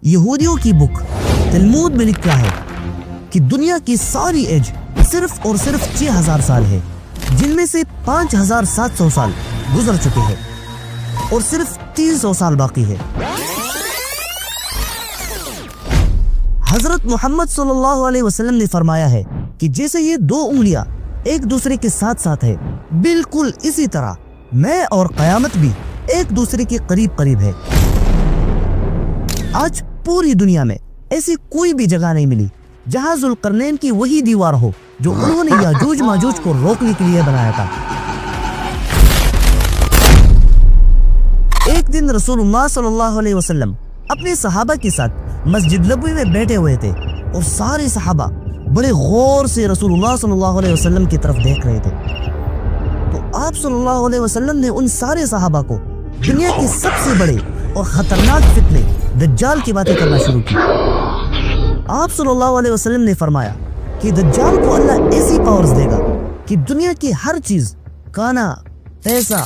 یہودیوں کی بک تلمود میں لکھا ہے کہ دنیا کی ساری ایج صرف اور صرف 6000 سال ہے، جن میں سے 5700 سال گزر چکے ہیں اور صرف 300 سال باقی ہے۔ حضرت محمد صلی اللہ علیہ وسلم نے فرمایا ہے کہ جیسے یہ 2 انگلیاں ایک دوسرے کے ساتھ ساتھ ہے، بالکل اسی طرح میں اور قیامت بھی ایک دوسرے کے قریب قریب ہے۔ آج پوری دنیا میں ایسی کوئی بھی جگہ نہیں ملی جہاں ذوالقرنین کی وہی دیوار ہو جو انہوں نے یاجوج ماجوج کو روکنے کے لیے بنایا تھا۔ ایک دن رسول اللہ صلی اللہ علیہ وسلم اپنے صحابہ کے ساتھ مسجد نبوی میں بیٹھے ہوئے تھے اور سارے صحابہ بڑے غور سے رسول اللہ صلی اللہ علیہ وسلم کی طرف دیکھ رہے تھے۔ تو آپ صلی اللہ علیہ وسلم نے ان سارے صحابہ کو دنیا کے سب سے بڑے اور خطرناک فتنے دجال کی باتیں کرنا شروع کی۔ آپ صلی اللہ علیہ وسلم نے فرمایا کہ دجال کو اللہ ایسی پاورز دے گا کہ دنیا کی ہر چیز، کھانا، پیسہ،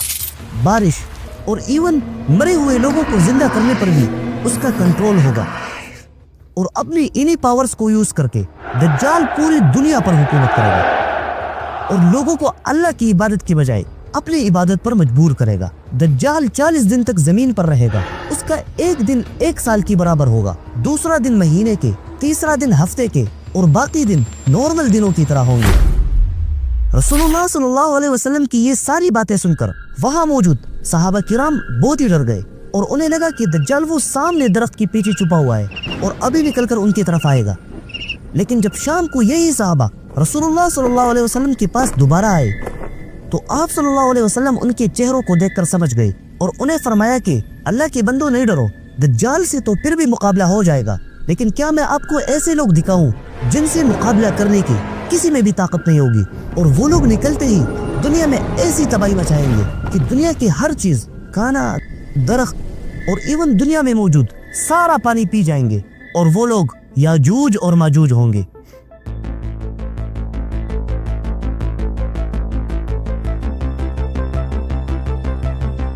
بارش اور ایون مرے ہوئے لوگوں کو زندہ کرنے پر بھی اس کا کنٹرول ہوگا، اور اپنی انہی پاورز کو یوز کر کے دجال پوری دنیا پر حکومت کرے گا اور لوگوں کو اللہ کی عبادت کی بجائے اپنی عبادت پر مجبور کرے گا۔ دجال 40 دن تک زمین پر رہے گا، اس کا ایک دن 1 سال کی برابر ہوگا، دوسرا دن مہینے کے، تیسرا دن ہفتے کے، اور باقی دن نارمل دنوں کی طرح ہوں گے۔ رسول اللہ صلی اللہ علیہ وسلم کی یہ ساری باتیں سن کر وہاں موجود صحابہ کرام بہت ہی ڈر گئے اور انہیں لگا کہ دجال وہ سامنے درخت کے پیچھے چھپا ہوا ہے اور ابھی نکل کر ان کی طرف آئے گا۔ لیکن جب شام کو یہی صحابہ رسول اللہ صلی اللہ علیہ وسلم کے پاس دوبارہ آئے تو آپ صلی اللہ علیہ وسلم ان کے چہروں کو دیکھ کر سمجھ گئے اور انہیں فرمایا کہ اللہ کے بندوں نہیں ڈرو، دجال سے تو پھر بھی مقابلہ ہو جائے گا، لیکن کیا میں آپ کو ایسے لوگ دکھاؤں جن سے مقابلہ کرنے کی کسی میں بھی طاقت نہیں ہوگی، اور وہ لوگ نکلتے ہی دنیا میں ایسی تباہی مچائیں گے کہ دنیا کی ہر چیز، کھانا، درخت اور ایون دنیا میں موجود سارا پانی پی جائیں گے، اور وہ لوگ یاجوج اور ماجوج ہوں گے۔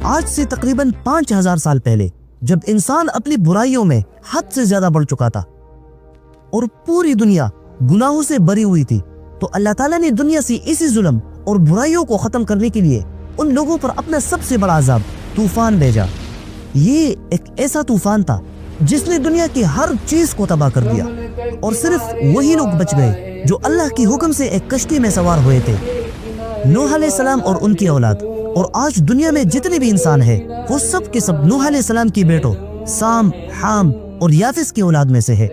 آج سے تقریباً 5000 سال پہلے جب انسان اپنی برائیوں میں حد سے زیادہ بڑھ چکا تھا اور پوری دنیا گناہوں سے بری ہوئی تھی، تو اللہ تعالیٰ نے دنیا سے اسی ظلم اور برائیوں کو ختم کرنے کے لیے ان لوگوں پر اپنا سب سے بڑا عذاب طوفان بھیجا۔ یہ ایک ایسا طوفان تھا جس نے دنیا کی ہر چیز کو تباہ کر دیا، اور صرف وہی لوگ بچ گئے جو اللہ کی حکم سے ایک کشتی میں سوار ہوئے تھے، نوح علیہ السلام اور ان کی اولاد۔ اور آج دنیا میں جتنے بھی انسان ہیں وہ سب کے سب نوح علیہ السلام کی بیٹوں سام، حام اور یافس کی اولاد میں سے ہے۔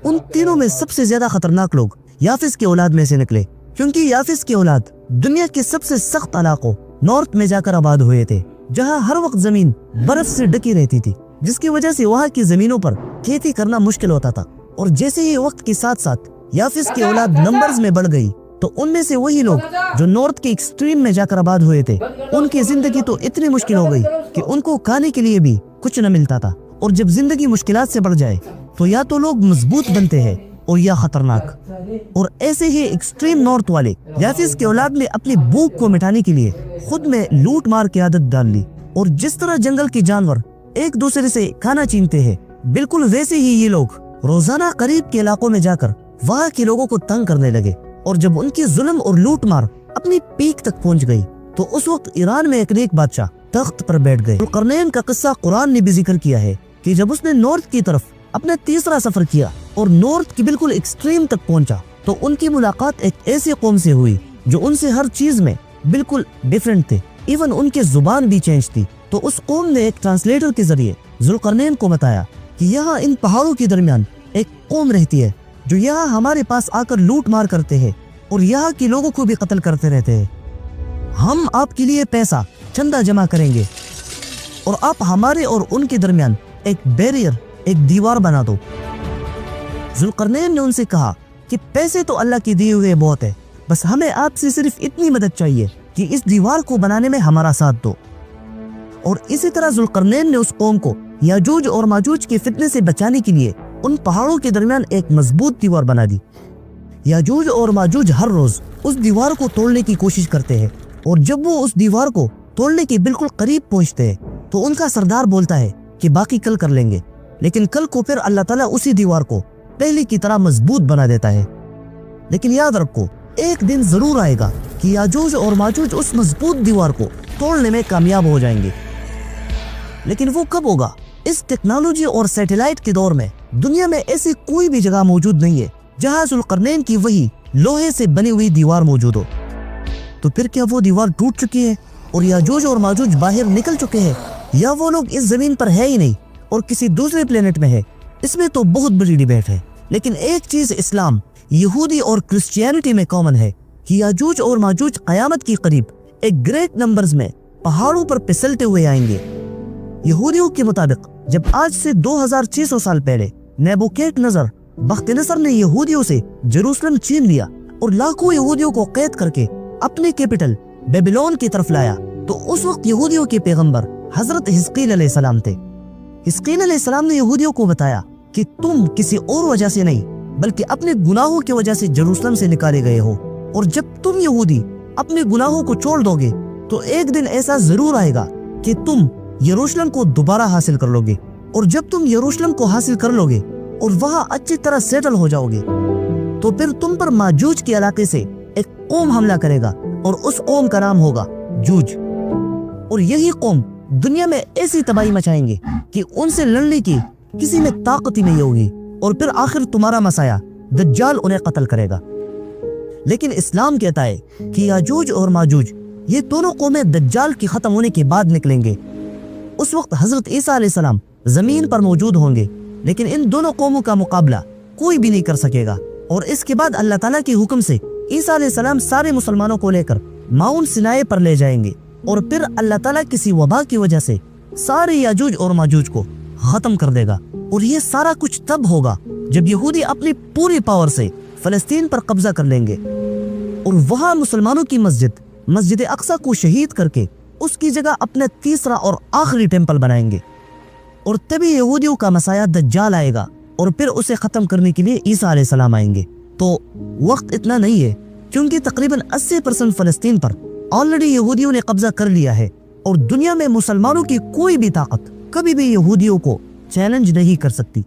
ان تینوں میں سب سے زیادہ خطرناک لوگ یافس کی اولاد میں سے نکلے، کیونکہ یافس کی اولاد دنیا کے سب سے سخت علاقوں نارتھ میں جا کر آباد ہوئے تھے، جہاں ہر وقت زمین برف سے ڈکی رہتی تھی، جس کی وجہ سے وہاں کی زمینوں پر کھیتی کرنا مشکل ہوتا تھا۔ اور جیسے ہی وقت کے ساتھ ساتھ یافس کی اولاد نمبرز میں بڑھ گئی تو ان میں سے وہی لوگ جو نارتھ کے ایکسٹریم میں جا کر آباد ہوئے تھے، ان کی زندگی تو اتنی مشکل ہو گئی کہ ان کو کھانے کے لیے بھی کچھ نہ ملتا تھا۔ اور جب زندگی مشکلات سے بڑھ جائے تو یا تو لوگ مضبوط بنتے ہیں اور یا خطرناک۔ اور ایسے ہی ایکسٹریم نارتھ والے یافس کی اولاد نے اپنی بھوک کو مٹانے کے لیے خود میں لوٹ مار کی عادت ڈال لی، اور جس طرح جنگل کے جانور ایک دوسرے سے کھانا چھینتے ہیں، بالکل ویسے ہی یہ لوگ روزانہ قریب کے علاقوں میں جا کر وہاں کے لوگوں کو تنگ کرنے لگے۔ اور جب ان کی ظلم اور لوٹ مار اپنی پیک تک پہنچ گئی تو اس وقت ایران میں ایک نیک بادشاہ تخت پر بیٹھ گئے۔ ذوالقرنین کا قصہ قرآن نے بھی ذکر کیا ہے کہ جب اس نے نارتھ کی طرف اپنا تیسرا سفر کیا اور نارتھ کی بالکل ایکسٹریم تک پہنچا تو ان کی ملاقات ایک ایسی قوم سے ہوئی جو ان سے ہر چیز میں بالکل ڈیفرنٹ تھے، ایون ان کی زبان بھی چینج تھی۔ تو اس قوم نے ایک ٹرانسلیٹر کے ذریعے ذوالقرنین کو بتایا کہ یہاں ان پہاڑوں کے درمیان ایک قوم رہتی ہے جو یہاں ہمارے پاس آ کر لوٹ مار کرتے ہیں اور یہاں کے لوگوں کو بھی قتل کرتے رہتے ہیں۔ ہم آپ کے لیے پیسہ چندہ جمع کریں گے اور آپ ہمارے اور ان کے درمیان ایک بیریئر، ایک دیوار بنا دو۔ ذوالقرنین نے ان سے کہا کہ پیسے تو اللہ کی دیے ہوئے بہت ہے، بس ہمیں آپ سے صرف اتنی مدد چاہیے کہ اس دیوار کو بنانے میں ہمارا ساتھ دو۔ اور اسی طرح ذوالقرنین نے اس قوم کو یاجوج اور ماجوج کے فتنے سے بچانے کے لیے ان پہاڑوں کے درمیان ایک مضبوط دیوار بنا دی۔ یاجوج اور ماجوج ہر روز اس دیوار کو توڑنے کی کوشش کرتے ہیں، اور جب وہ اس دیوار کو توڑنے کے بالکل قریب پہنچتے ہیں تو ان کا سردار بولتا ہے کہ باقی کل کر لیں گے۔ لیکن کل کو پھر اللہ تعالیٰ اسی دیوار کو پہلے کی طرح مضبوط بنا دیتا ہے۔ لیکن یاد رکھو، ایک دن ضرور آئے گا کہ یاجوج اور ماجوج اس مضبوط دیوار کو توڑنے میں کامیاب ہو جائیں گے۔ لیکن وہ کب ہوگا؟ اس ٹیکنالوجی اور سیٹلائٹ کے دور میں دنیا میں ایسی کوئی بھی جگہ موجود نہیں ہے جہاں ذوالقرنین کی وہی لوہے سے بنی ہوئی دیوار موجود ہو۔ تو پھر کیا وہ دیوار ٹوٹ چکی ہے اور یاجوج اور ماجوج باہر نکل چکے ہیں، یا وہ لوگ اس زمین پر ہے ہی نہیں اور کسی دوسرے پلینٹ میں ہے؟ اس میں تو بہت بڑی ڈیبیٹ ہے، لیکن ایک چیز اسلام، یہودی اور کرسچینٹی میں کامن ہے کہ یاجوج اور ماجوج قیامت کی قریب ایک گریٹ نمبرز میں پہاڑوں پر پھسلتے ہوئے آئیں گے۔ یہودیوں کے مطابق جب آج سے 2600 سال پہلے نیبوکیڈ نظر بخت نصر نے یہودیوں سے جیروسلم چھین لیا اور لاکھوں یہودیوں کو قید کر کے اپنے کیپٹل بیبلون کی طرف لایا، تو اس وقت یہودیوں کے پیغمبر حضرت حزقیل علیہ السلام تھے۔ حزقیل علیہ السلام نے یہودیوں کو بتایا کہ تم کسی اور وجہ سے نہیں بلکہ اپنے گناہوں کی وجہ سے جیروسلم سے نکالے گئے ہو، اور جب تم یہودی اپنے گناہوں کو چھوڑ دو گے تو ایک دن ایسا ضرور آئے گا کہ تم یروشلم کو دوبارہ حاصل کر لو گے، اور جب تم یروشلم کو حاصل کر لو گے اور وہاں اچھی طرح سیٹل ہو جاؤ گے تو پھر تم پر ماجوج کے علاقے سے ایک قوم حملہ کرے گا، اور اس قوم کا نام ہوگا جوج، اور یہی قوم دنیا میں ایسی تباہی مچائیں گے کہ ان سے لڑنے کی کسی میں طاقت ہی نہیں ہوگی، اور پھر آخر تمہارا مسایہ دجال انہیں قتل کرے گا۔ لیکن اسلام کہتا ہے کہ یاجوج اور ماجوج یہ دونوں قومیں دجال کی ختم ہونے کے بعد نکلیں گے۔ اس وقت حضرت عیسیٰ علیہ السلام زمین پر موجود ہوں گے، لیکن ان دونوں قوموں کا مقابلہ کوئی بھی نہیں کر سکے گا، اور اس کے بعد اللہ تعالیٰ کے حکم سے عیسیٰ علیہ السلام سارے مسلمانوں کو لے کر ماؤنٹ سینائی پر لے جائیں گے، اور پھر اللہ تعالیٰ کسی وبا کی وجہ سے سارے یاجوج اور ماجوج کو ختم کر دے گا، اور یہ سارا کچھ تب ہوگا جب یہودی اپنی پوری پاور سے فلسطین پر قبضہ کر لیں گے، اور وہاں مسلمانوں کی مسجد اقصی کو شہید کر کے اس کی جگہ اپنا تیسرا اور آخری ٹیمپل بنائیں گے، اور تبھی یہودیوں کا مسایہ دجال آئے گا، اور پھر اسے ختم کرنے کے لیے عیسیٰ علیہ السلام آئیں گے۔ تو وقت اتنا نہیں ہے، کیونکہ تقریباً 80% فلسطین پر آلریڈی یہودیوں نے قبضہ کر لیا ہے، اور دنیا میں مسلمانوں کی کوئی بھی طاقت کبھی بھی یہودیوں کو چیلنج نہیں کر سکتی۔